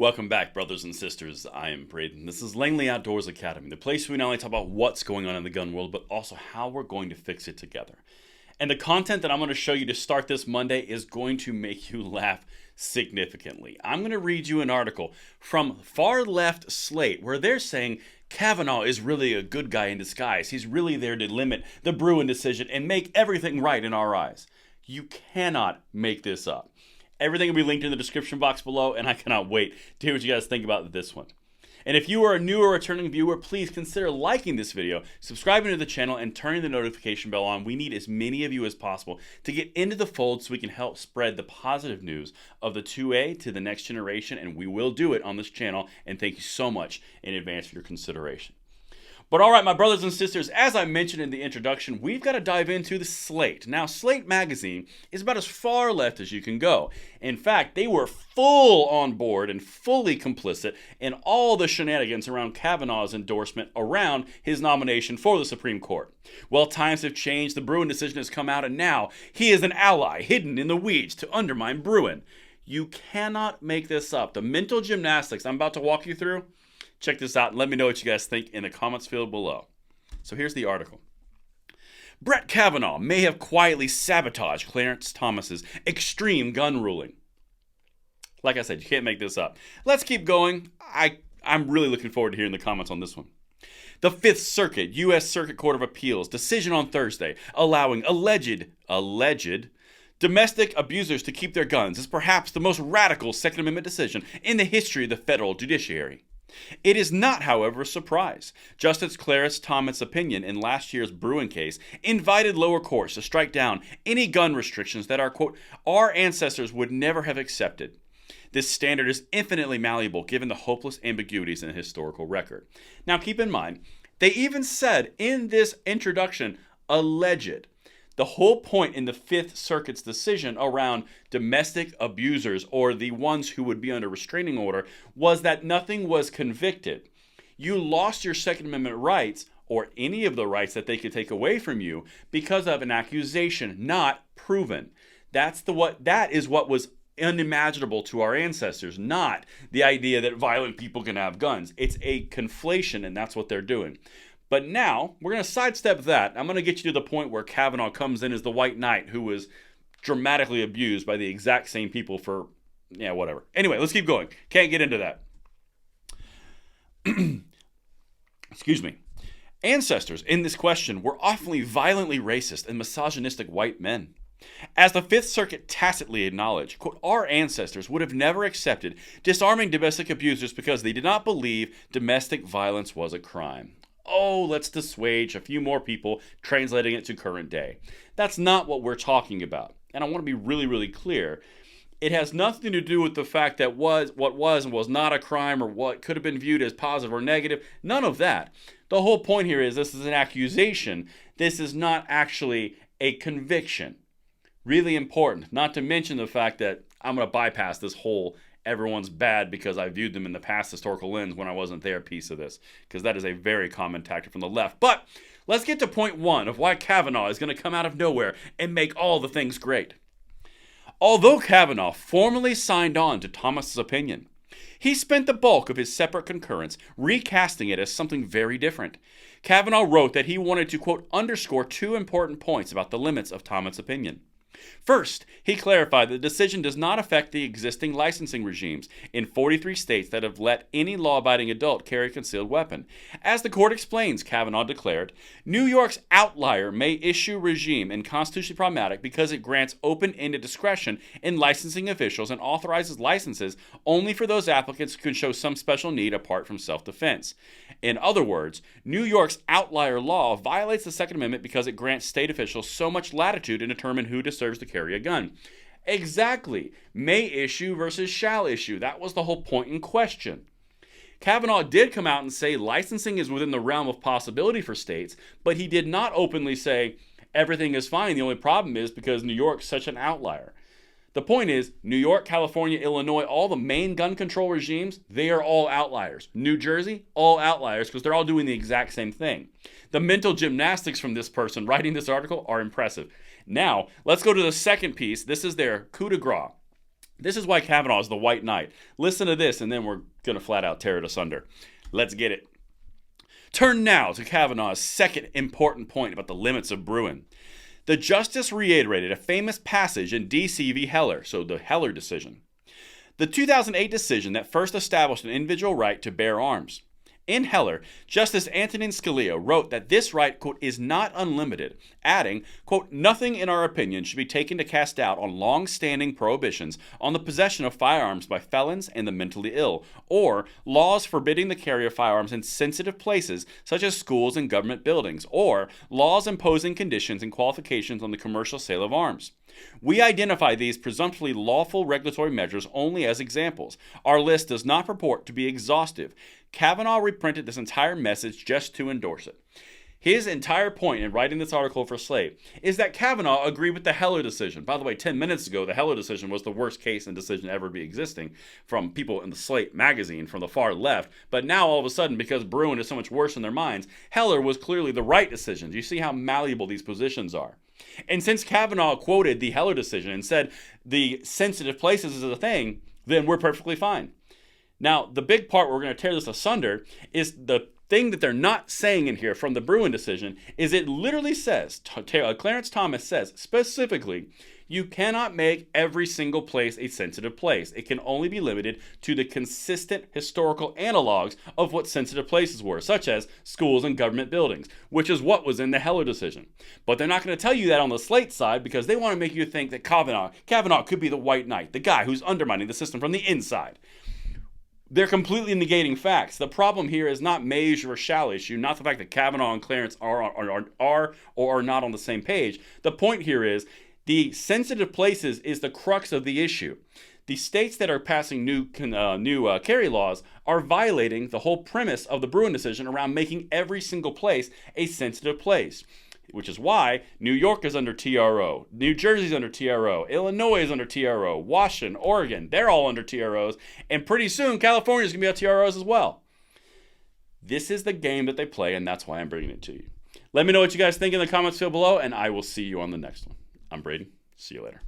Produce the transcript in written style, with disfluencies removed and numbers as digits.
Welcome back, brothers and sisters. I am Braden. This is Langley Outdoors Academy, the place where we not only talk about what's going on in the gun world, but also how we're going to fix it together. And the content that I'm going to show you to start this Monday is going to make you laugh significantly. I'm going to read you an article from far left Slate where they're saying Kavanaugh is really a good guy in disguise. He's really there to limit the Bruen decision and make everything right in our eyes. You cannot make this up. Everything will be linked in the description box below, and I cannot wait to hear what you guys think about this one. And if you are a new or returning viewer, please consider liking this video, subscribing to the channel, and turning the notification bell on. We need as many of you as possible to get into the fold so we can help spread the positive news of the 2A to the next generation, and we will do it on this channel, and thank you so much in advance for your consideration. But all right, my brothers and sisters, as I mentioned in the introduction, we've got to dive into the Slate. Now, Slate magazine is about as far left as you can go. In fact, they were full on board and fully complicit in all the shenanigans around Kavanaugh's endorsement around his nomination for the Supreme Court. Well, times have changed. The Bruen decision has come out, and now he is an ally hidden in the weeds to undermine Bruen. You cannot make this up. The mental gymnastics I'm about to walk you through, check this out and let me know what you guys think in the comments field below. So here's the article. Brett Kavanaugh may have quietly sabotaged Clarence Thomas's extreme gun ruling. Like I said, you can't make this up. Let's keep going. I'm really looking forward to hearing the comments on this one. The Fifth Circuit, U.S. Circuit Court of Appeals, decision on Thursday allowing alleged domestic abusers to keep their guns is perhaps the most radical Second Amendment decision in the history of the federal judiciary. It is not, however, a surprise. Justice Clarence Thomas' opinion in last year's Bruen case invited lower courts to strike down any gun restrictions that our ancestors would never have accepted. This standard is infinitely malleable given the hopeless ambiguities in the historical record. Now keep in mind, they even said in this introduction, alleged. The whole point in the Fifth Circuit's decision around domestic abusers, or the ones who would be under restraining order, was that nothing was convicted. You lost your Second Amendment rights, or any of the rights that they could take away from you, because of an accusation not proven. That is what was unimaginable to our ancestors, not the idea that violent people can have guns. It's a conflation, and that's what they're doing. But now, we're going to sidestep that. I'm going to get you to the point where Kavanaugh comes in as the white knight who was dramatically abused by the exact same people for, whatever. Anyway, let's keep going. Can't get into that. Excuse me. Ancestors in this question were often violently racist and misogynistic white men. As the Fifth Circuit tacitly acknowledged, quote, our ancestors would have never accepted disarming domestic abusers because they did not believe domestic violence was a crime. Oh, let's dissuade a few more people translating it to current day. That's not what we're talking about. And I want to be really, really clear. It has nothing to do with the fact that what was and was not a crime or what could have been viewed as positive or negative. None of that. The whole point here is this is an accusation. This is not actually a conviction. Really important. Not to mention the fact that I'm going to bypass this whole everyone's bad because I viewed them in the past historical lens when I wasn't there piece of this, because that is a very common tactic from the left. But let's get to point one of why Kavanaugh is going to come out of nowhere and make all the things great. Although Kavanaugh formally signed on to Thomas's opinion, he spent the bulk of his separate concurrence recasting it as something very different. Kavanaugh wrote that he wanted to, quote, underscore two important points about the limits of Thomas' opinion. First, he clarified that the decision does not affect the existing licensing regimes in 43 states that have let any law-abiding adult carry a concealed weapon. As the court explains, Kavanaugh declared, New York's outlier may issue regime inconstitutionally problematic because it grants open-ended discretion in licensing officials and authorizes licenses only for those applicants who can show some special need apart from self-defense. In other words, New York's outlier law violates the Second Amendment because it grants state officials so much latitude to determine who deserves to carry a gun. Exactly. May issue versus shall issue. That was the whole point in question. Kavanaugh did come out and say licensing is within the realm of possibility for states, but he did not openly say everything is fine. The only problem is because New York's such an outlier. The point is, New York, California, Illinois, all the main gun control regimes, they are all outliers. New Jersey, all outliers because they're all doing the exact same thing. The mental gymnastics from this person writing this article are impressive. Now, let's go to the second piece. This is their coup de grace. This is why Kavanaugh is the white knight. Listen to this, and then we're going to flat out tear it asunder. Let's get it. Turn now to Kavanaugh's second important point about the limits of Bruen. The justice reiterated a famous passage in D.C. v. Heller, so the Heller decision. The 2008 decision that first established an individual right to bear arms. In Heller, Justice Antonin Scalia wrote that this right, quote, is not unlimited, adding, quote, nothing in our opinion should be taken to cast doubt on long-standing prohibitions on the possession of firearms by felons and the mentally ill, or laws forbidding the carry of firearms in sensitive places such as schools and government buildings, or laws imposing conditions and qualifications on the commercial sale of arms. We identify these presumptively lawful regulatory measures only as examples. Our list does not purport to be exhaustive. Kavanaugh reprinted this entire message just to endorse it. His entire point in writing this article for Slate is that Kavanaugh agreed with the Heller decision. By the way, 10 minutes ago, the Heller decision was the worst case and decision ever to be existing from people in the Slate magazine from the far left. But now, all of a sudden, because Bruen is so much worse in their minds, Heller was clearly the right decision. Do you see how malleable these positions are? And since Kavanaugh quoted the Heller decision and said the sensitive places is a thing, then we're perfectly fine. Now, the big part we're going to tear this asunder is the thing that they're not saying in here from the Bruen decision is it literally says, Clarence Thomas says specifically, you cannot make every single place a sensitive place. It can only be limited to the consistent historical analogs of what sensitive places were, such as schools and government buildings, which is what was in the Heller decision. But they're not going to tell you that on the Slate side because they want to make you think that Kavanaugh could be the white knight, the guy who's undermining the system from the inside. They're completely negating facts. The problem here is not major or shall issue, not the fact that Kavanaugh and Clarence are or are not on the same page. The point here is the sensitive places is the crux of the issue. The states that are passing new carry laws are violating the whole premise of the Bruen decision around making every single place a sensitive place, which is why New York is under TRO, New Jersey's under TRO, Illinois is under TRO, Washington, Oregon, they're all under TROs, and pretty soon California's going to be on TROs as well. This is the game that they play, and that's why I'm bringing it to you. Let me know what you guys think in the comments field below, and I will see you on the next one. I'm Braden. See you later.